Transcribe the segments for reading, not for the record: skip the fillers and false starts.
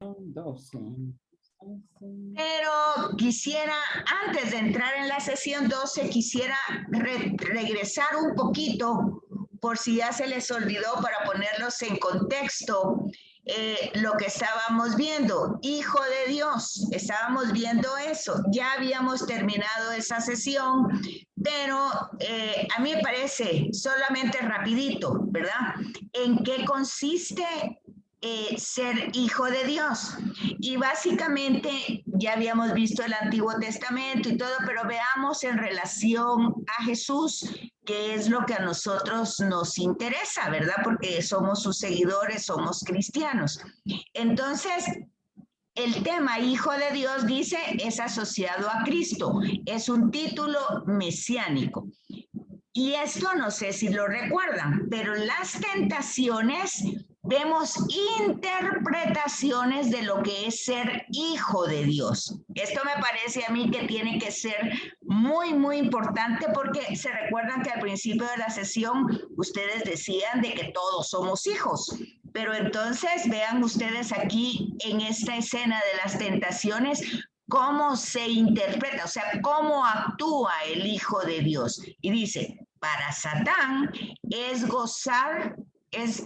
12. Pero quisiera, antes de entrar en la sesión 12, quisiera regresar un poquito, por si ya se les olvidó, para ponerlos en contexto, lo que estábamos viendo. Hijo de Dios, estábamos viendo eso. Ya habíamos terminado esa sesión, pero a mí me parece, solamente rapidito, ¿verdad? ¿En qué consiste ser hijo de Dios? Y básicamente ya habíamos visto el Antiguo Testamento y todo, pero veamos en relación a Jesús, que es lo que a nosotros nos interesa, ¿verdad? Porque somos sus seguidores, somos cristianos. Entonces, el tema Hijo de Dios, dice, es asociado a Cristo, es un título mesiánico. Y esto no sé si lo recuerdan, pero las tentaciones vemos interpretaciones de lo que es ser hijo de Dios. Esto me parece a mí que tiene que ser muy, muy importante, porque se recuerdan que al principio de la sesión ustedes decían de que todos somos hijos. Pero entonces vean ustedes aquí en esta escena de las tentaciones cómo se interpreta, o sea, cómo actúa el Hijo de Dios. Y dice, para Satán es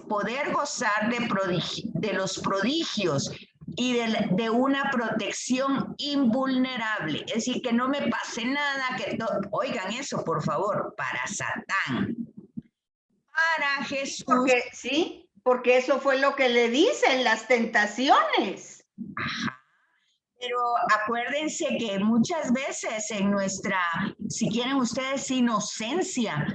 poder gozar de los prodigios y de una protección invulnerable. Es decir, que no me pase nada, oigan eso, por favor, para Satán. Para Jesús. Porque sí, porque eso fue lo que le dicen las tentaciones. Ajá. Pero acuérdense que muchas veces en nuestra, si quieren ustedes, inocencia,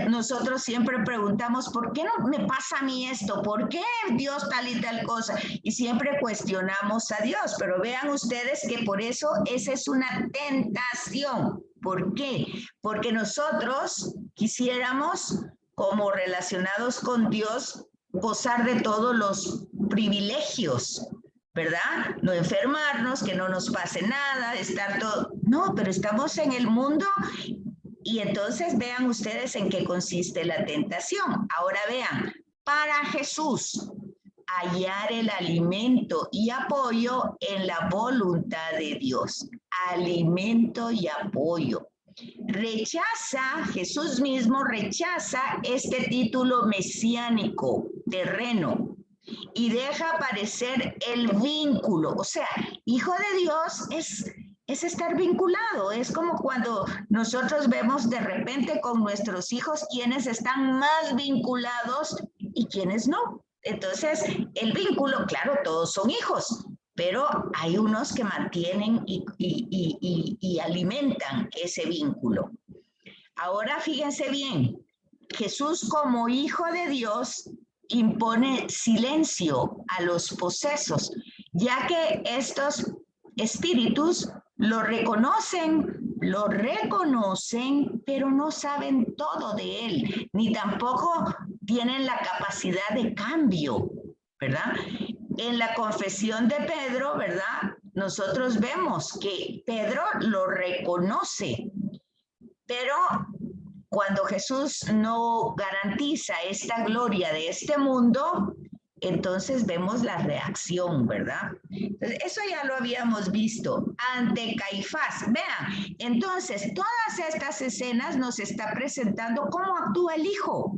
nosotros siempre preguntamos, ¿por qué no me pasa a mí esto? ¿Por qué Dios tal y tal cosa? Y siempre cuestionamos a Dios, pero vean ustedes que por eso esa es una tentación. ¿Por qué? Porque nosotros quisiéramos, como relacionados con Dios, gozar de todos los privilegios, ¿verdad? No enfermarnos, que no nos pase nada, estar todo. No, pero estamos en el mundo y entonces vean ustedes en qué consiste la tentación. Ahora vean, para Jesús, hallar el alimento y apoyo en la voluntad de Dios. Alimento y apoyo. Jesús mismo rechaza este título mesiánico, terreno, y deja aparecer el vínculo. O sea, hijo de Dios es estar vinculado. Es como cuando nosotros vemos de repente con nuestros hijos quienes están más vinculados y quienes no. Entonces, el vínculo, claro, todos son hijos, pero hay unos que mantienen y alimentan ese vínculo. Ahora fíjense bien, Jesús como hijo de Dios impone silencio a los posesos, ya que estos espíritus lo reconocen, pero no saben todo de él, ni tampoco tienen la capacidad de cambio, ¿verdad? En la confesión de Pedro, ¿verdad? Nosotros vemos que Pedro lo reconoce, pero cuando Jesús no garantiza esta gloria de este mundo, entonces vemos la reacción, ¿verdad? Entonces, eso ya lo habíamos visto ante Caifás. Vean, entonces todas estas escenas nos está presentando cómo actúa el Hijo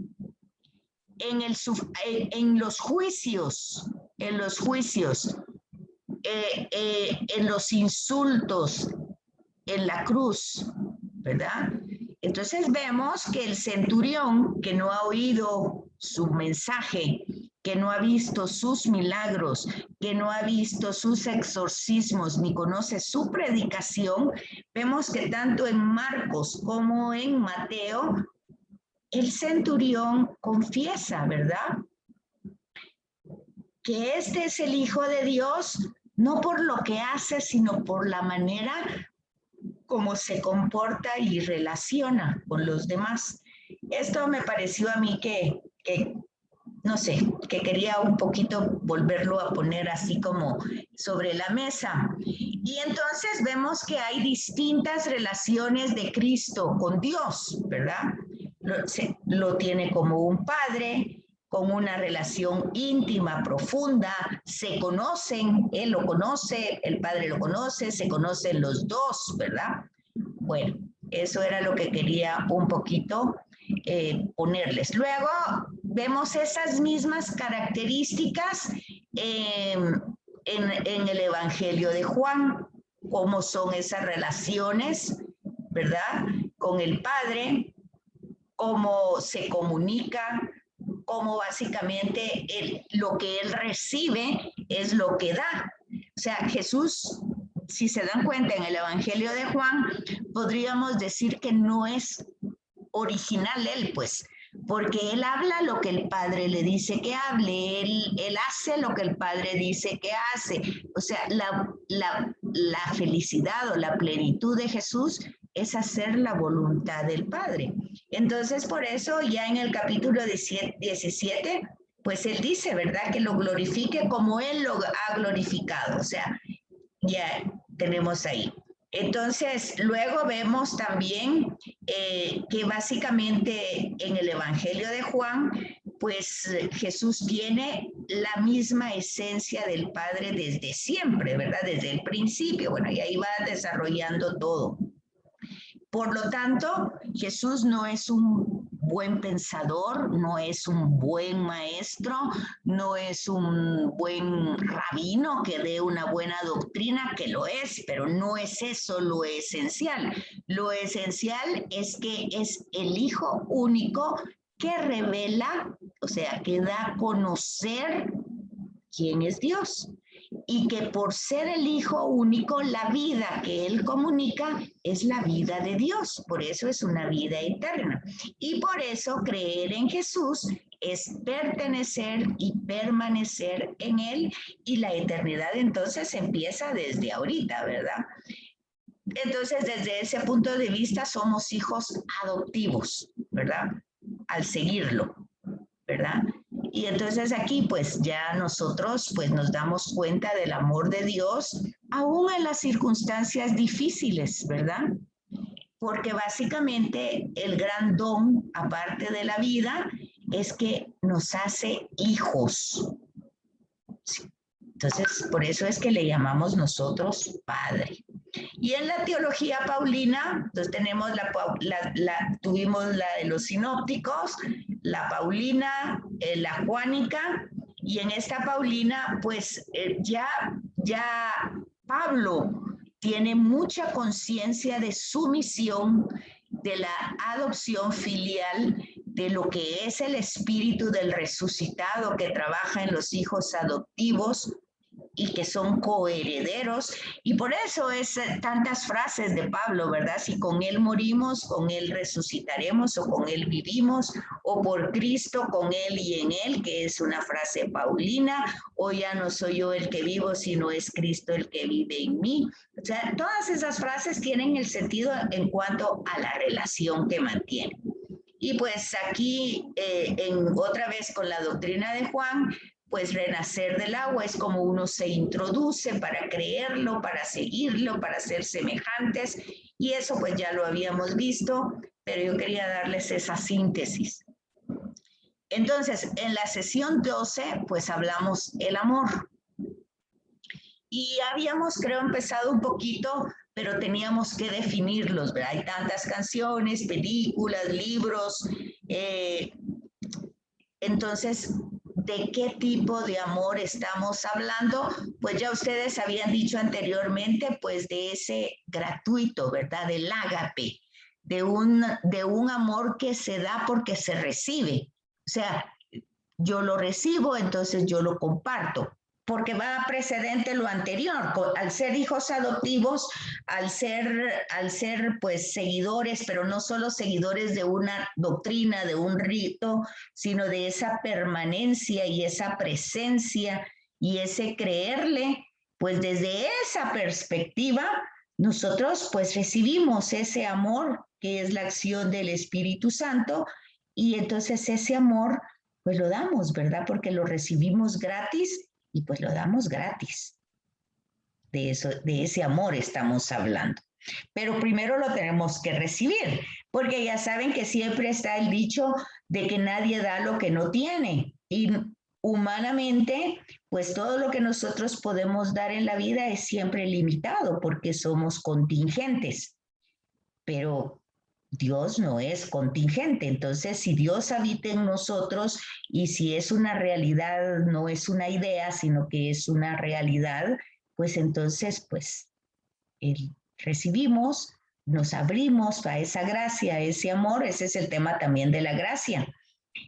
en los juicios, en los insultos, en la cruz, ¿verdad? Entonces vemos que el centurión, que no ha oído su mensaje, que no ha visto sus milagros, que no ha visto sus exorcismos, ni conoce su predicación, vemos que tanto en Marcos como en Mateo, el centurión confiesa, ¿verdad? Que este es el Hijo de Dios, no por lo que hace, sino por la manera cómo se comporta y relaciona con los demás. Esto me pareció a mí que no sé, que quería un poquito volverlo a poner así como sobre la mesa. Y entonces vemos que hay distintas relaciones de Cristo con Dios, ¿verdad? Lo tiene como un padre, con una relación íntima, profunda, se conocen, él lo conoce, el padre lo conoce, se conocen los dos, ¿verdad? Bueno, eso era lo que quería un poquito ponerles. Luego vemos esas mismas características en el Evangelio de Juan, cómo son esas relaciones, ¿verdad? Con el Padre, cómo se comunica, cómo básicamente lo que él recibe es lo que da. O sea, Jesús, si se dan cuenta en el Evangelio de Juan, podríamos decir que no es original él, pues, porque él habla lo que el Padre le dice que hable, él hace lo que el Padre dice que hace. O sea, la felicidad o la plenitud de Jesús es hacer la voluntad del Padre. Entonces, por eso ya en el capítulo 17, pues él dice, ¿verdad? Que lo glorifique como él lo ha glorificado. O sea, ya tenemos ahí. Entonces, luego vemos también que básicamente en el Evangelio de Juan, pues Jesús tiene la misma esencia del Padre desde siempre, ¿verdad? Desde el principio. Bueno, y ahí va desarrollando todo. Por lo tanto, Jesús no es un buen pensador, no es un buen maestro, no es un buen rabino que dé una buena doctrina, que lo es, pero no es eso lo esencial. Lo esencial es que es el Hijo único que revela, o sea, que da a conocer quién es Dios. Y que por ser el Hijo único, la vida que Él comunica es la vida de Dios. Por eso es una vida eterna. Y por eso creer en Jesús es pertenecer y permanecer en Él. Y la eternidad entonces empieza desde ahorita, ¿verdad? Entonces, desde ese punto de vista, somos hijos adoptivos, ¿verdad? Al seguirlo, ¿verdad? Y entonces aquí pues ya nosotros pues nos damos cuenta del amor de Dios, aún en las circunstancias difíciles, ¿verdad? Porque básicamente el gran don, aparte de la vida, es que nos hace hijos. Sí. Entonces, por eso es que le llamamos nosotros Padre. Y en la teología paulina, entonces tenemos tuvimos la de los sinópticos, la paulina, la juánica, y en esta paulina, pues ya Pablo tiene mucha conciencia de su misión, de la adopción filial, de lo que es el espíritu del resucitado que trabaja en los hijos adoptivos y que son coherederos, y por eso es tantas frases de Pablo, ¿verdad? Si con él morimos, con él resucitaremos, o con él vivimos, o por Cristo, con él y en él, que es una frase paulina, o ya no soy yo el que vivo, sino es Cristo el que vive en mí. O sea, todas esas frases tienen el sentido en cuanto a la relación que mantienen. Y pues aquí, otra vez con la doctrina de Juan, pues renacer del agua es como uno se introduce para creerlo, para seguirlo, para ser semejantes, y eso pues ya lo habíamos visto, pero yo quería darles esa síntesis. Entonces, en la sesión 12, pues hablamos el amor. Y habíamos, creo, empezado un poquito, pero teníamos que definirlos, ¿verdad? Hay tantas canciones, películas, libros, entonces, ¿de qué tipo de amor estamos hablando? Pues ya ustedes habían dicho anteriormente, pues de ese gratuito, ¿verdad? Del ágape, de un amor que se da porque se recibe. O sea, yo lo recibo, entonces yo lo comparto, porque va precedente lo anterior. Al ser hijos adoptivos, al ser pues seguidores, pero no solo seguidores de una doctrina, de un rito, sino de esa permanencia y esa presencia y ese creerle, pues desde esa perspectiva, nosotros pues recibimos ese amor que es la acción del Espíritu Santo, y entonces ese amor pues lo damos, ¿verdad? Porque lo recibimos gratis y pues lo damos gratis. De ese amor estamos hablando. Pero primero lo tenemos que recibir, porque ya saben que siempre está el dicho de que nadie da lo que no tiene. Y humanamente, pues todo lo que nosotros podemos dar en la vida es siempre limitado porque somos contingentes, pero Dios no es contingente. Entonces, si Dios habita en nosotros y si es una realidad, no es una idea, sino que es una realidad, pues entonces, pues recibimos, nos abrimos a esa gracia, a ese amor. Ese es el tema también de la gracia.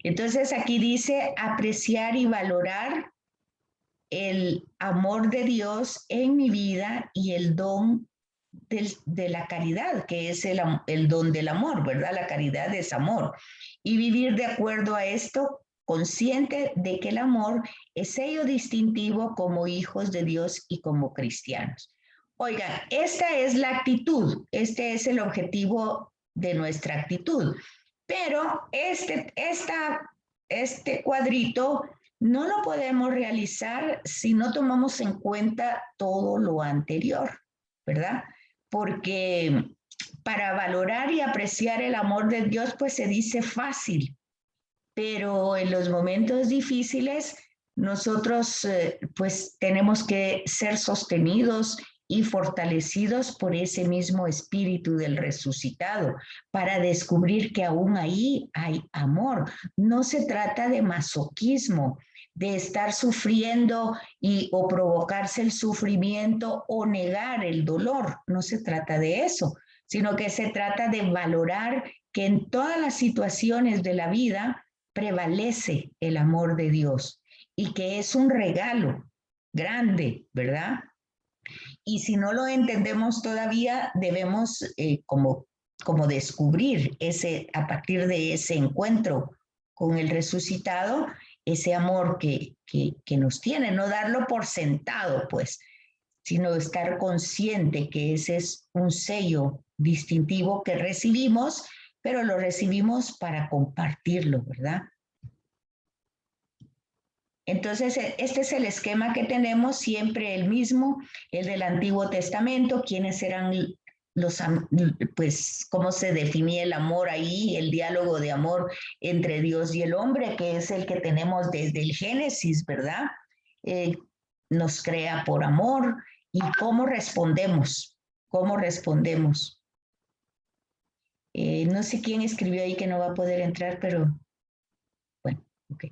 Entonces aquí dice apreciar y valorar el amor de Dios en mi vida y el don de la caridad, que es el don del amor, ¿verdad? La caridad es amor. Y vivir de acuerdo a esto, consciente de que el amor es sello distintivo como hijos de Dios y como cristianos. Oigan, esta es la actitud, este es el objetivo de nuestra actitud. Pero este cuadrito no lo podemos realizar si no tomamos en cuenta todo lo anterior, ¿verdad? Porque para valorar y apreciar el amor de Dios, pues se dice fácil, pero en los momentos difíciles nosotros pues tenemos que ser sostenidos y fortalecidos por ese mismo espíritu del resucitado para descubrir que aún ahí hay amor. No se trata de masoquismo, de estar sufriendo o provocarse el sufrimiento o negar el dolor. No se trata de eso, sino que se trata de valorar que en todas las situaciones de la vida prevalece el amor de Dios y que es un regalo grande, ¿verdad? Y si no lo entendemos todavía, debemos como descubrir a partir de ese encuentro con el resucitado, ese amor que nos tiene, no darlo por sentado, pues, sino estar consciente que ese es un sello distintivo que recibimos, pero lo recibimos para compartirlo, ¿verdad? Entonces, este es el esquema que tenemos, siempre el mismo, el del Antiguo Testamento, quiénes eran pues, cómo se definía el amor ahí, el diálogo de amor entre Dios y el hombre, que es el que tenemos desde el Génesis, ¿verdad? Nos crea por amor y cómo respondemos, cómo respondemos. No sé quién escribió ahí que no va a poder entrar, pero bueno, ok.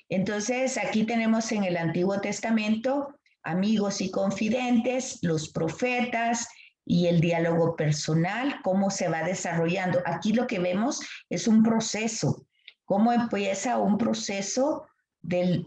Entonces, aquí tenemos en el Antiguo Testamento amigos y confidentes, los profetas y el diálogo personal, cómo se va desarrollando. Aquí lo que vemos es un proceso, cómo empieza un proceso del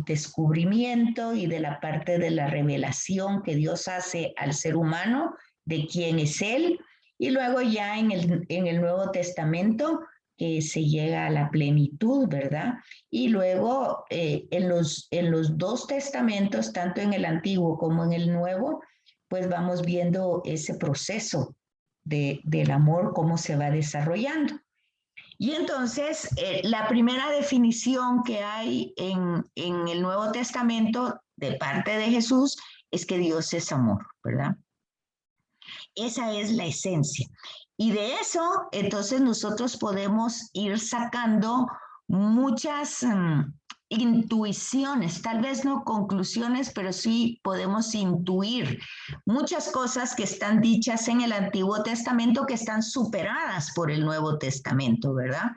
descubrimiento y de la parte de la revelación que Dios hace al ser humano de quién es Él. Y luego ya en el Nuevo Testamento se llega a la plenitud, ¿verdad? Y luego en los dos testamentos, tanto en el Antiguo como en el Nuevo, pues vamos viendo ese proceso del amor, cómo se va desarrollando. Y entonces, la primera definición que hay en el Nuevo Testamento de parte de Jesús es que Dios es amor, ¿verdad? Esa es la esencia. Y de eso, entonces nosotros podemos ir sacando muchas intuiciones, tal vez no conclusiones, pero sí podemos intuir muchas cosas que están dichas en el Antiguo Testamento que están superadas por el Nuevo Testamento, ¿verdad?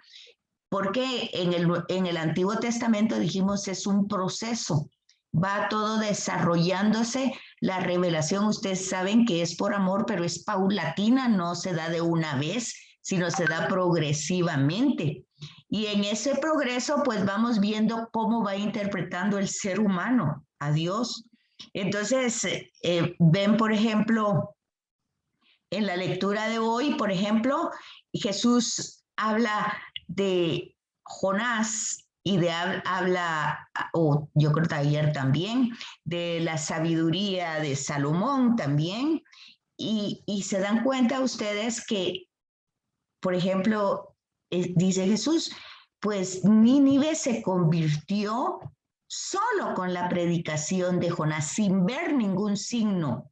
Porque en el Antiguo Testamento dijimos es un proceso, va todo desarrollándose. La revelación, ustedes saben que es por amor, pero es paulatina, no se da de una vez, sino se da progresivamente. Y en ese progreso, pues vamos viendo cómo va interpretando el ser humano a Dios. Entonces, ven, por ejemplo, en la lectura de hoy, por ejemplo, Jesús habla de Jonás y habla, o yo creo que ayer también, de la sabiduría de Salomón también, y se dan cuenta ustedes que, por ejemplo, dice Jesús, pues Nínive se convirtió solo con la predicación de Jonás, sin ver ningún signo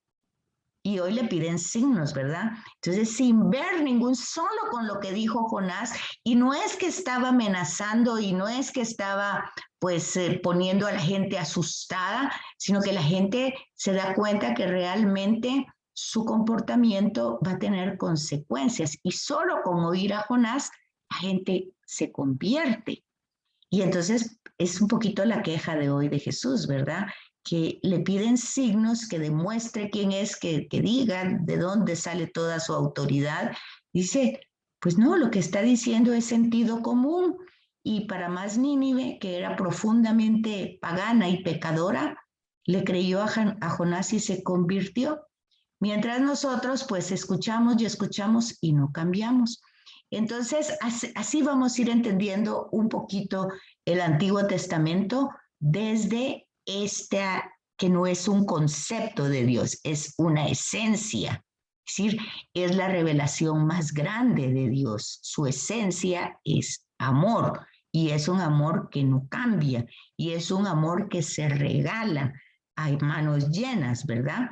y hoy le piden signos, ¿verdad? Entonces, sin ver ningún, solo con lo que dijo Jonás, y no es que estaba amenazando y no es que estaba pues poniendo a la gente asustada, sino que la gente se da cuenta que realmente su comportamiento va a tener consecuencias, y solo con oír a Jonás, la gente se convierte. Y entonces es un poquito la queja de hoy de Jesús, ¿verdad? Que le piden signos que demuestre quién es, que digan de dónde sale toda su autoridad. Dice, pues no, lo que está diciendo es sentido común. Y para más Nínive, que era profundamente pagana y pecadora, le creyó a Jonás y se convirtió. Mientras nosotros pues escuchamos y no cambiamos. Entonces, así vamos a ir entendiendo un poquito el Antiguo Testamento desde esta, que no es un concepto de Dios, es una esencia. Es decir, es la revelación más grande de Dios. Su esencia es amor, y es un amor que no cambia, y es un amor que se regala a manos llenas, ¿verdad?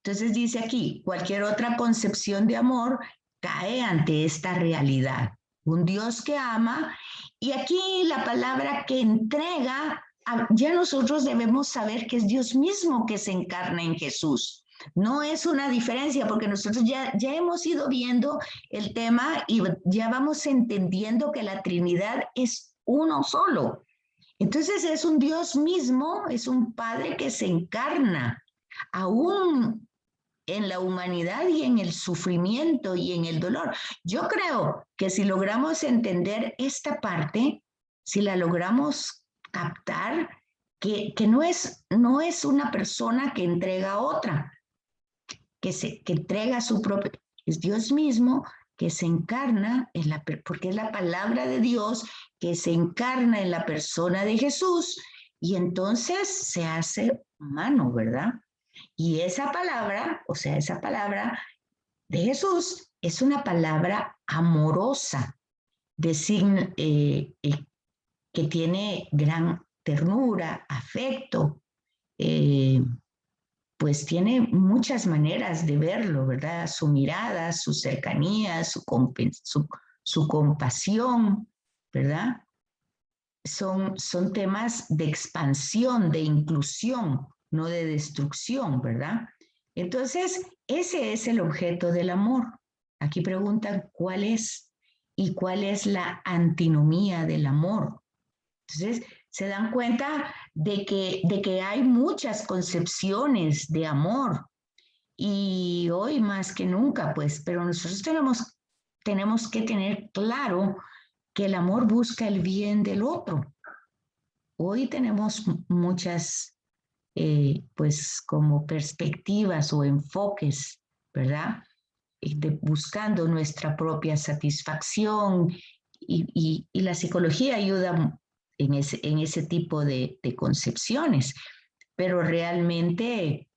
Entonces dice aquí, cualquier otra concepción de amor cae ante esta realidad. Un Dios que ama, y aquí la palabra que entrega, ya nosotros debemos saber que es Dios mismo que se encarna en Jesús. No es una diferencia, porque nosotros ya hemos ido viendo el tema y ya vamos entendiendo que la Trinidad es uno solo. Entonces es un Dios mismo, es un Padre que se encarna aún en la humanidad y en el sufrimiento y en el dolor. Yo creo que si logramos entender esta parte, si la logramos captar, que no es una persona que entrega a otra, que entrega a su propio, es Dios mismo que se encarna en porque es la palabra de Dios que se encarna en la persona de Jesús, y entonces se hace humano, ¿verdad? Y esa palabra, o sea, esa palabra de Jesús es una palabra amorosa, que tiene gran ternura, afecto, eh, pues tiene muchas maneras de verlo, ¿verdad? Su mirada, su cercanía, su compasión, ¿verdad? Son temas de expansión, de inclusión, no de destrucción, ¿verdad? Entonces, ese es el objeto del amor. Aquí preguntan cuál es y cuál es la antinomía del amor. Entonces, se dan cuenta de que hay muchas concepciones de amor, y hoy más que nunca, pues, pero nosotros tenemos que tener claro que el amor busca el bien del otro. Hoy tenemos muchas, pues, como perspectivas o enfoques, ¿verdad? Buscando nuestra propia satisfacción, y la psicología ayuda en ese tipo de concepciones, pero realmente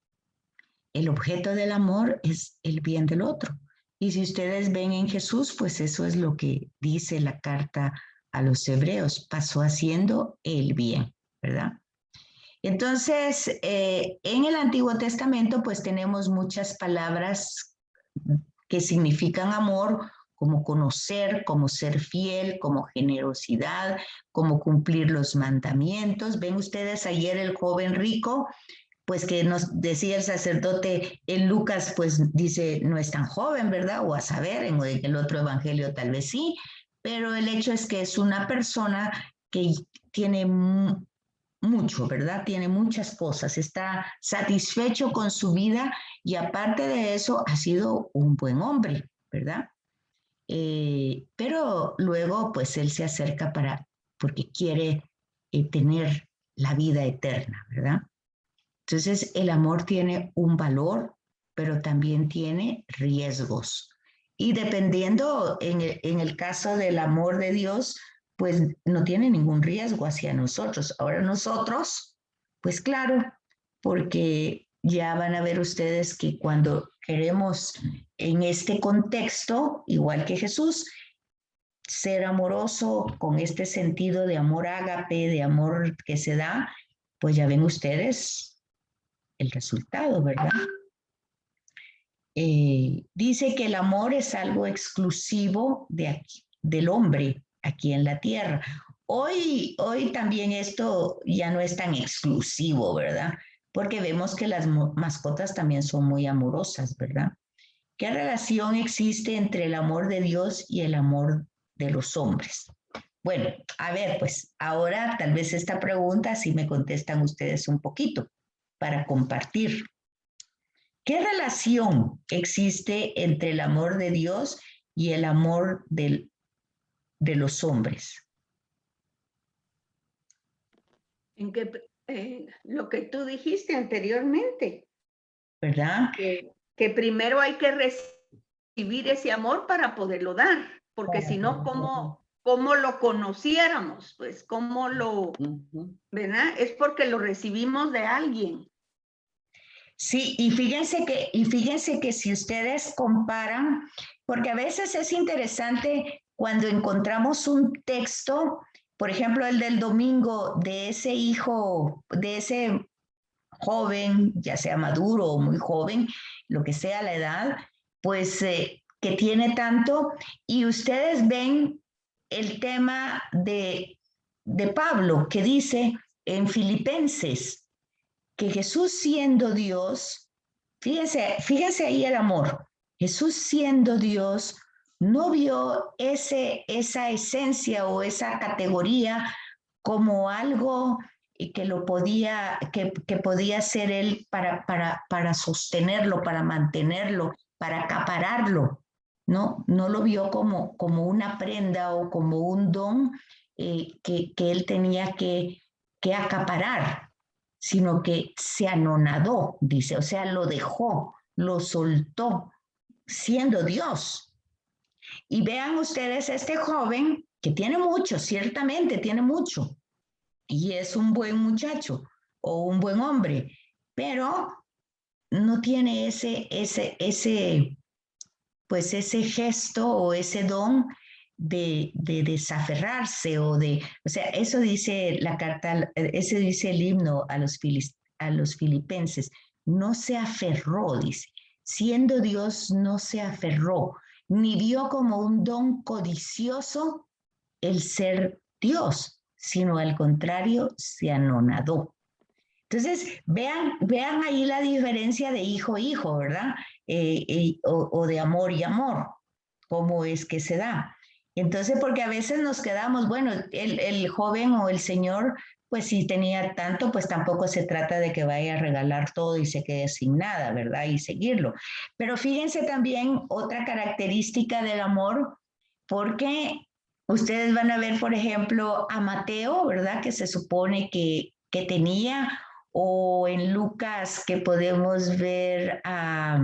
el objeto del amor es el bien del otro. Y si ustedes ven en Jesús, pues eso es lo que dice la carta a los hebreos, pasó haciendo el bien, ¿verdad? Entonces, en el Antiguo Testamento, pues tenemos muchas palabras que significan amor, como conocer, como ser fiel, como generosidad, como cumplir los mandamientos. Ven ustedes ayer el joven rico, pues que nos decía el sacerdote en Lucas, pues dice, no es tan joven, ¿verdad? O a saber, en el otro evangelio tal vez sí, pero el hecho es que es una persona que tiene mucho, ¿verdad? Tiene muchas cosas, está satisfecho con su vida, y aparte de eso ha sido un buen hombre, ¿verdad? Pero luego pues él se acerca porque quiere tener la vida eterna, ¿verdad? Entonces el amor tiene un valor, pero también tiene riesgos. Y dependiendo en el caso del amor de Dios, pues no tiene ningún riesgo hacia nosotros. Ahora nosotros, pues claro, porque ya van a ver ustedes que cuando queremos en este contexto, igual que Jesús, ser amoroso con este sentido de amor ágape, de amor que se da, pues ya ven ustedes el resultado, ¿verdad? dice que el amor es algo exclusivo de aquí, del hombre aquí en la tierra. Hoy también esto ya no es tan exclusivo, ¿verdad? Porque vemos que las mascotas también son muy amorosas, ¿verdad? ¿Qué relación existe entre el amor de Dios y el amor de los hombres? Bueno, a ver, pues ahora tal vez esta pregunta sí me contestan ustedes un poquito para compartir. ¿Qué relación existe entre el amor de Dios y el amor de los hombres? En que lo que tú dijiste anteriormente, ¿Verdad? que primero hay que recibir ese amor para poderlo dar, porque si no, ¿cómo lo conociéramos? Pues, ¿cómo lo, verdad? Es porque lo recibimos de alguien. Sí, y fíjense que si ustedes comparan, porque a veces es interesante cuando encontramos un texto, por ejemplo, el del domingo de ese hijo, de ese joven, ya sea maduro o muy joven, lo que sea la edad, pues que tiene tanto, y ustedes ven el tema de Pablo, que dice en Filipenses, que Jesús siendo Dios, fíjense ahí el amor, Jesús siendo Dios no vio esa esencia o esa categoría como algo que lo podía, que podía ser él para sostenerlo, para mantenerlo, para acapararlo, ¿no? No lo vio como una prenda o como un don que él tenía que acaparar, sino que se anonadó, dice, o sea, lo dejó, lo soltó, siendo Dios. Y vean ustedes este joven que tiene mucho, ciertamente tiene mucho, y es un buen muchacho o un buen hombre, pero no tiene pues ese gesto o ese don de desaferrarse o sea, eso dice la carta, ese dice el himno a los filipenses, no se aferró, dice, siendo Dios no se aferró, ni vio como un don codicioso el ser Dios, sino al contrario, se anonadó. Entonces, vean ahí la diferencia de hijo, ¿verdad? O de amor y amor, cómo es que se da. Entonces, porque a veces nos quedamos, bueno, el joven o el señor, pues si tenía tanto, pues tampoco se trata de que vaya a regalar todo y se quede sin nada, ¿verdad? Y seguirlo. Pero fíjense también otra característica del amor, porque ustedes van a ver, por ejemplo, a Mateo, ¿verdad? Que se supone que tenía, o en Lucas que podemos ver a,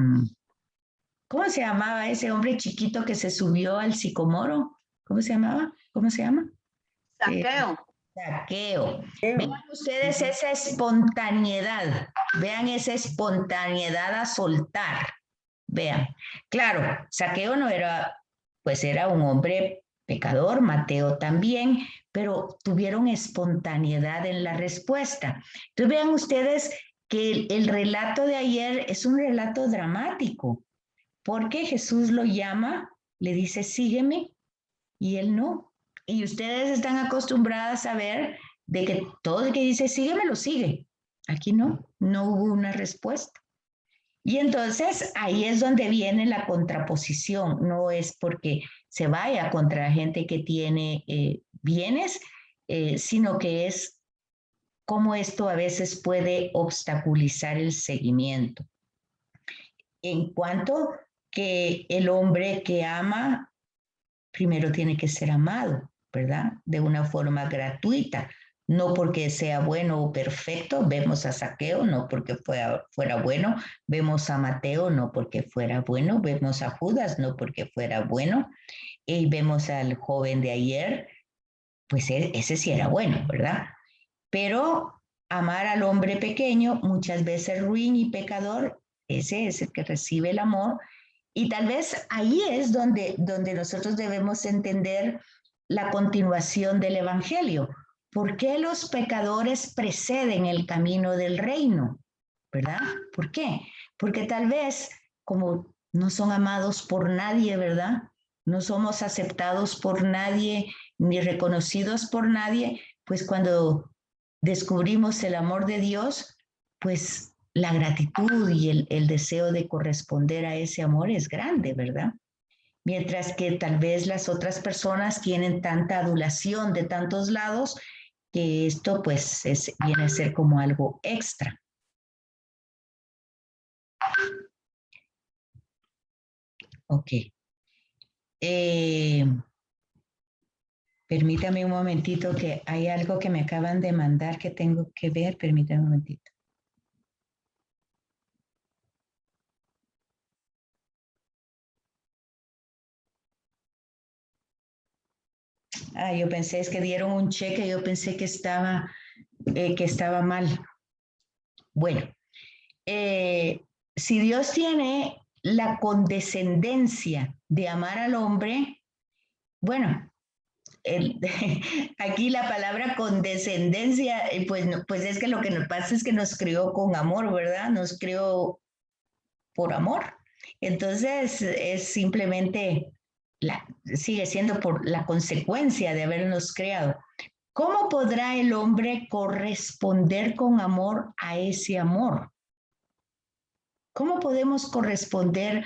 ¿cómo se llamaba ese hombre chiquito que se subió al sicomoro? ¿Cómo se llamaba? ¿Cómo se llama? Saqueo. Saqueo. Vean ustedes esa espontaneidad, vean esa espontaneidad a soltar. Vean, claro, Saqueo no era, pues era un hombre pecador, Mateo también, pero tuvieron espontaneidad en la respuesta. Entonces vean ustedes que el relato de ayer es un relato dramático, porque Jesús lo llama, le dice, sígueme, y él no. Y ustedes están acostumbradas a ver de que todo el que dice, sígueme, lo sigue. Aquí no hubo una respuesta. Y entonces ahí es donde viene la contraposición, no es porque se vaya contra gente que tiene bienes, sino que es cómo esto a veces puede obstaculizar el seguimiento. En cuanto que el hombre que ama, primero tiene que ser amado, ¿verdad? De una forma gratuita, no porque sea bueno o perfecto, vemos a Saqueo, no porque fuera bueno, vemos a Mateo, no porque fuera bueno, vemos a Judas, no porque fuera bueno, y vemos al joven de ayer, pues ese sí era bueno, ¿verdad? Pero amar al hombre pequeño, muchas veces ruin y pecador, ese es el que recibe el amor, y tal vez ahí es donde nosotros debemos entender la continuación del Evangelio. ¿Por qué los pecadores preceden el camino del reino? ¿Verdad? ¿Por qué? Porque tal vez, como no son amados por nadie, ¿verdad? No somos aceptados por nadie, ni reconocidos por nadie, pues cuando descubrimos el amor de Dios, pues la gratitud y el deseo de corresponder a ese amor es grande, ¿verdad? Mientras que tal vez las otras personas tienen tanta adulación de tantos lados que esto pues viene a ser como algo extra. Ok. Permítame un momentito que hay algo que me acaban de mandar que tengo que ver. Permítame un momentito. Ah, yo pensé, es que dieron un cheque, yo pensé que estaba mal. Bueno, si Dios tiene la condescendencia de amar al hombre, bueno, aquí la palabra condescendencia, pues es que lo que nos pasa es que nos crió con amor, ¿verdad? Nos crió por amor. Entonces es simplemente, sigue siendo por la consecuencia de habernos creado. ¿Cómo podrá el hombre corresponder con amor a ese amor? ¿Cómo podemos corresponder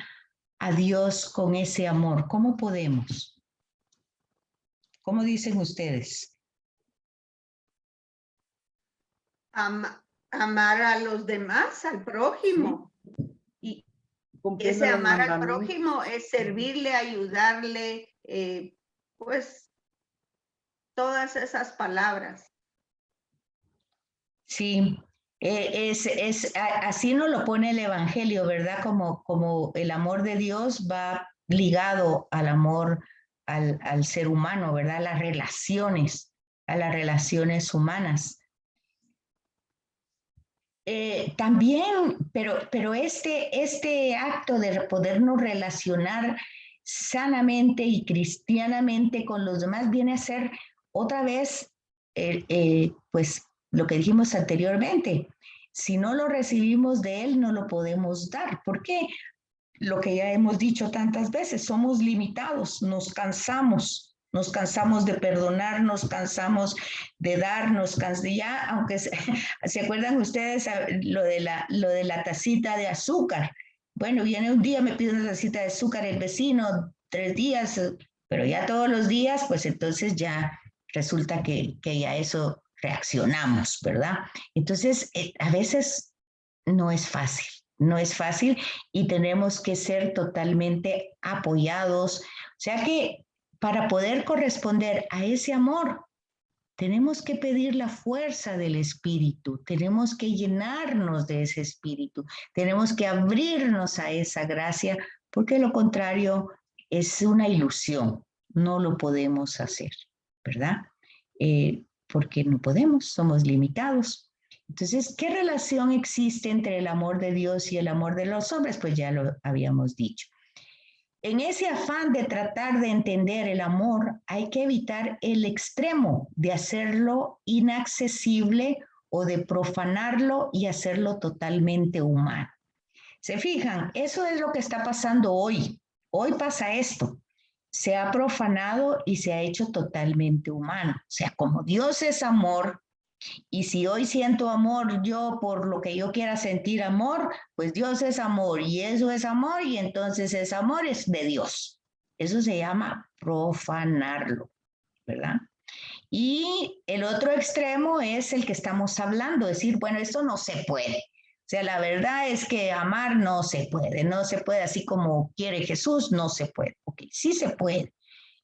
a Dios con ese amor? ¿Cómo podemos? ¿Cómo dicen ustedes? Amar a los demás, al prójimo. Y ese amar al prójimo es servirle, ayudarle, pues todas esas palabras. Sí, así nos lo pone el Evangelio, ¿verdad? Como el amor de Dios va ligado al amor al ser humano, ¿verdad? A las relaciones humanas. También, pero este acto de podernos relacionar sanamente y cristianamente con los demás viene a ser otra vez, pues, lo que dijimos anteriormente. Si no lo recibimos de Él, no lo podemos dar. ¿Por qué? Lo que ya hemos dicho tantas veces, somos limitados, nos cansamos de perdonar, nos cansamos de dar, ya, aunque se acuerdan ustedes lo de la tacita de azúcar. Bueno, viene un día, me pide una tacita de azúcar el vecino, 3 días, pero ya todos los días, pues entonces ya resulta que ya eso reaccionamos, ¿verdad? Entonces, a veces no es fácil. No es fácil y tenemos que ser totalmente apoyados. O sea que para poder corresponder a ese amor, tenemos que pedir la fuerza del Espíritu, tenemos que llenarnos de ese Espíritu, tenemos que abrirnos a esa gracia, porque lo contrario es una ilusión, no lo podemos hacer, ¿verdad? Porque no podemos, somos limitados. Entonces, ¿qué relación existe entre el amor de Dios y el amor de los hombres? Pues ya lo habíamos dicho. En ese afán de tratar de entender el amor, hay que evitar el extremo de hacerlo inaccesible o de profanarlo y hacerlo totalmente humano. ¿Se fijan? Eso es lo que está pasando hoy. Hoy pasa esto. Se ha profanado y se ha hecho totalmente humano. O sea, como Dios es amor, y si hoy siento amor yo por lo que yo quiera sentir amor, pues Dios es amor y eso es amor y entonces ese amor es de Dios. Eso se llama profanarlo, ¿verdad? Y el otro extremo es el que estamos hablando, decir, bueno, esto no se puede. O sea, la verdad es que amar no se puede así como quiere Jesús, no se puede. Ok, sí se puede.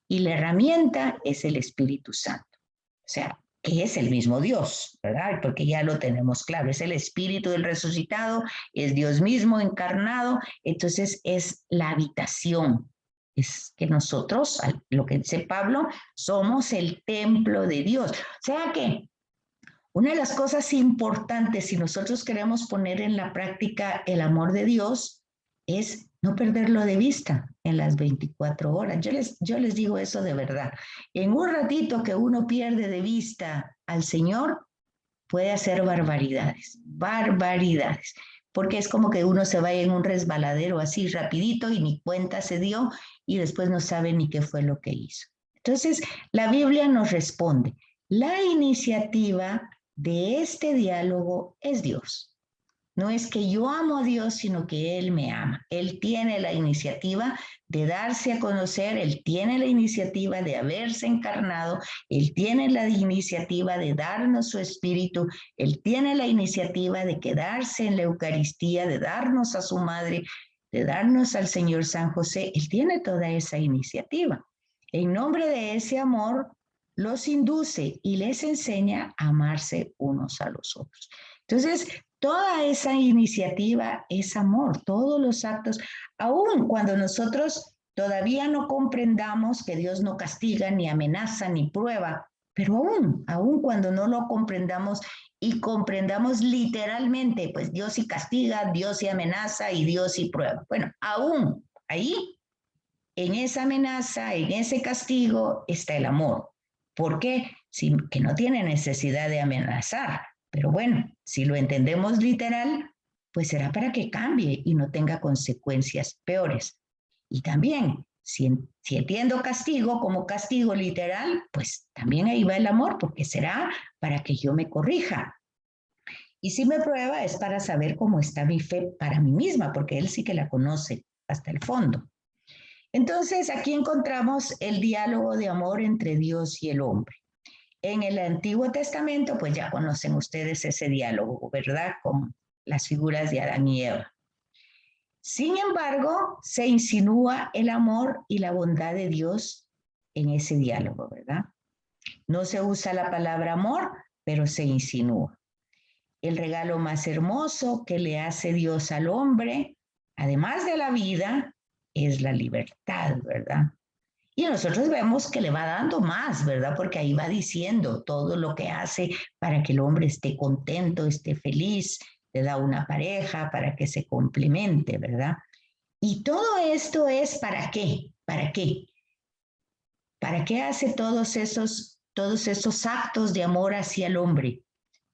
Y la herramienta es el Espíritu Santo. O sea, que es el mismo Dios, ¿verdad? Porque ya lo tenemos claro, es el Espíritu del resucitado, es Dios mismo encarnado, entonces es la habitación. Es que nosotros, lo que dice Pablo, somos el templo de Dios. O sea que una de las cosas importantes si nosotros queremos poner en la práctica el amor de Dios es no perderlo de vista en las 24 horas. Yo les digo eso de verdad. En un ratito que uno pierde de vista al Señor, puede hacer barbaridades, barbaridades. porque es como que uno se vaya en un resbaladero así rapidito y ni cuenta se dio y después no sabe ni qué fue lo que hizo. Entonces, la Biblia nos responde, la iniciativa de este diálogo es Dios. No es que yo amo a Dios, sino que Él me ama. Él tiene la iniciativa de darse a conocer, Él tiene la iniciativa de haberse encarnado, Él tiene la iniciativa de darnos su espíritu, Él tiene la iniciativa de quedarse en la Eucaristía, de darnos a su madre, de darnos al Señor San José. Él tiene toda esa iniciativa. En nombre de ese amor, los induce y les enseña a amarse unos a los otros. Entonces, toda esa iniciativa es amor, todos los actos, aun cuando nosotros todavía no comprendamos que Dios no castiga, ni amenaza, ni prueba, pero aun cuando no lo comprendamos y comprendamos literalmente, pues Dios sí castiga, Dios sí amenaza y Dios sí prueba. Bueno, aún ahí, en esa amenaza, en ese castigo, está el amor. ¿Por qué? Sí, que no tiene necesidad de amenazar. Pero bueno, si lo entendemos literal, pues será para que cambie y no tenga consecuencias peores. Y también, si entiendo castigo como castigo literal, pues también ahí va el amor, porque será para que yo me corrija. Y si me prueba es para saber cómo está mi fe para mí misma, porque él sí que la conoce hasta el fondo. Entonces, aquí encontramos el diálogo de amor entre Dios y el hombre. En el Antiguo Testamento, pues ya conocen ustedes ese diálogo, ¿verdad? Con las figuras de Adán y Eva. Sin embargo, se insinúa el amor y la bondad de Dios en ese diálogo, ¿verdad? No se usa la palabra amor, pero se insinúa. El regalo más hermoso que le hace Dios al hombre, además de la vida, es la libertad, ¿verdad? Y nosotros vemos que le va dando más, ¿verdad? Porque ahí va diciendo todo lo que hace para que el hombre esté contento, esté feliz, le da una pareja para que se complemente, ¿verdad? Y todo esto es ¿para qué? ¿Para qué? ¿Para qué hace todos esos actos de amor hacia el hombre?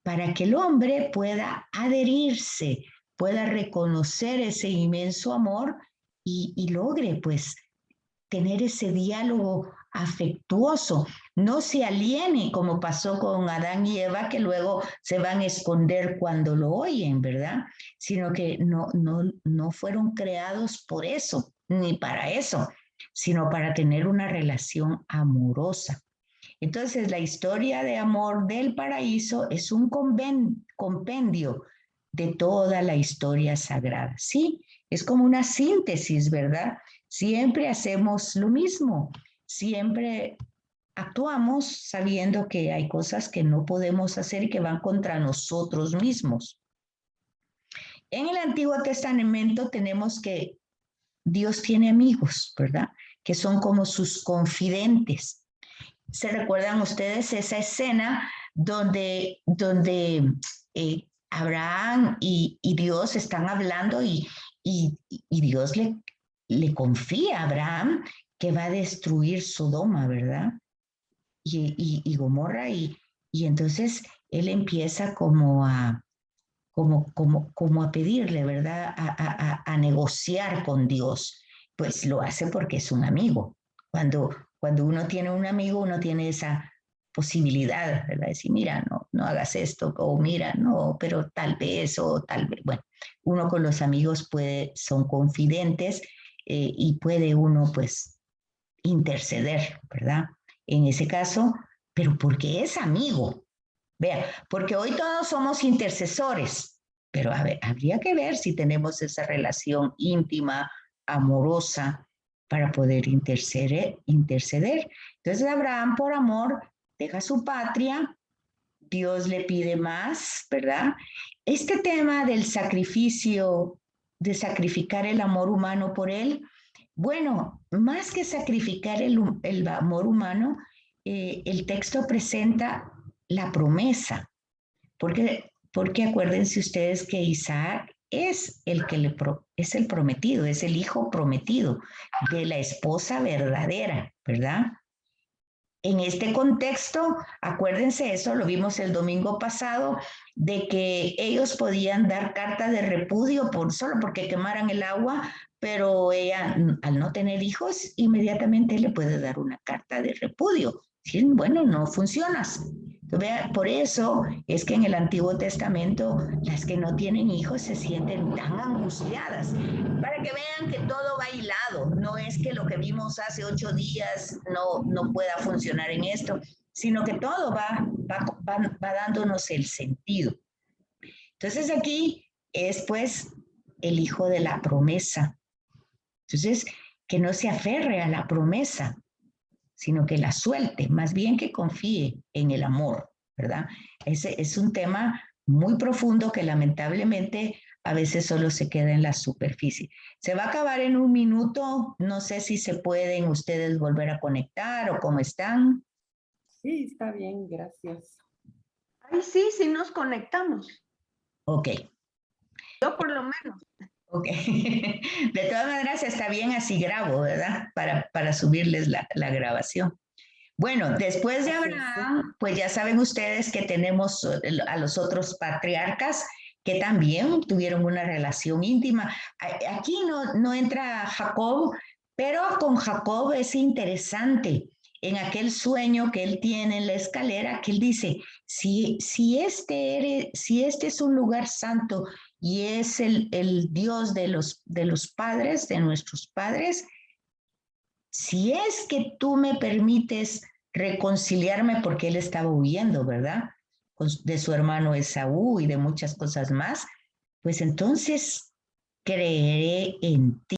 Para que el hombre pueda adherirse, pueda reconocer ese inmenso amor y logre, pues, tener ese diálogo afectuoso, no se aliene como pasó con Adán y Eva, que luego se van a esconder cuando lo oyen, ¿verdad? Sino que no fueron creados por eso, ni para eso, sino para tener una relación amorosa. Entonces, la historia de amor del paraíso es un compendio de toda la historia sagrada, ¿sí? Es como una síntesis, ¿verdad? Siempre hacemos lo mismo, siempre actuamos sabiendo que hay cosas que no podemos hacer y que van contra nosotros mismos. En el Antiguo Testamento tenemos que Dios tiene amigos, ¿verdad? Que son como sus confidentes. ¿Se recuerdan ustedes esa escena donde Abraham y Dios están hablando y Dios le confía a Abraham que va a destruir Sodoma, ¿verdad? Y Gomorra, y entonces él empieza como a pedirle, ¿verdad? A negociar con Dios. Pues lo hace porque es un amigo. Cuando uno tiene un amigo, uno tiene esa posibilidad, ¿verdad? Decir, mira, no hagas esto, o mira, no, pero tal vez, o tal vez. Bueno, uno con los amigos son confidentes y puede uno, pues, interceder, ¿verdad? En ese caso, pero porque es amigo. Vea, porque hoy todos somos intercesores, pero a ver, habría que ver si tenemos esa relación íntima, amorosa, para poder interceder. Entonces Abraham, por amor, deja su patria, Dios le pide más, ¿verdad? Este tema del sacrificio, de sacrificar el amor humano por él, bueno, más que sacrificar el amor humano, el texto presenta la promesa, porque acuérdense ustedes que Isaac es es el prometido, es el hijo prometido de la esposa verdadera, ¿verdad? En este contexto, acuérdense, eso lo vimos el domingo pasado, de que ellos podían dar carta de repudio solo porque quemaran el agua, pero ella, al no tener hijos, inmediatamente le puede dar una carta de repudio. Sí, bueno, no funcionas. Por eso es que en el Antiguo Testamento las que no tienen hijos se sienten tan angustiadas, para que vean que todo va hilado. No es que lo que vimos hace 8 días no pueda funcionar en esto, sino que todo va dándonos el sentido. Entonces aquí es pues el hijo de la promesa. Entonces, que no se aferre a la promesa, sino que la suelte, más bien que confíe en el amor, ¿verdad? Ese es un tema muy profundo que lamentablemente a veces solo se queda en la superficie. Se va a acabar en un minuto, no sé si se pueden ustedes volver a conectar o cómo están. Sí, está bien, gracias. Ay, sí, sí nos conectamos. Ok. Yo por lo menos. Ok. De todas maneras está bien así grabo, ¿verdad? Para subirles la grabación. Bueno, después de Abraham, pues ya saben ustedes que tenemos a los otros patriarcas que también tuvieron una relación íntima. Aquí no entra Jacob, pero con Jacob es interesante. En aquel sueño que él tiene en la escalera, que él dice, si este es un lugar santo y es el Dios de los padres, de nuestros padres, si es que tú me permites reconciliarme, porque él estaba huyendo, ¿verdad? De su hermano Esaú y de muchas cosas más, pues entonces creeré en ti.